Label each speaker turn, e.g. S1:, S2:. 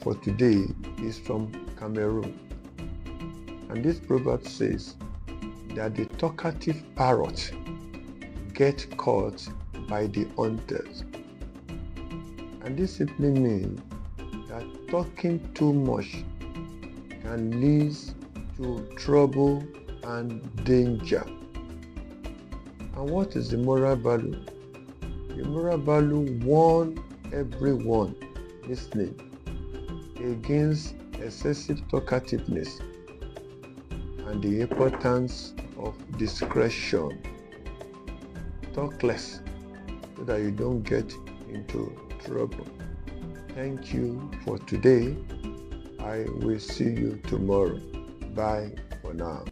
S1: for today is from Cameroon, and this proverb says that the talkative parrot gets caught by the hunters. And this simply means that talking too much can lead to trouble and danger. And what is the moral value? The moral value warns everyone listening against excessive talkativeness and the importance of discretion. Talk less so that you don't get into trouble. Thank you for today. I will see you tomorrow. Bye for now.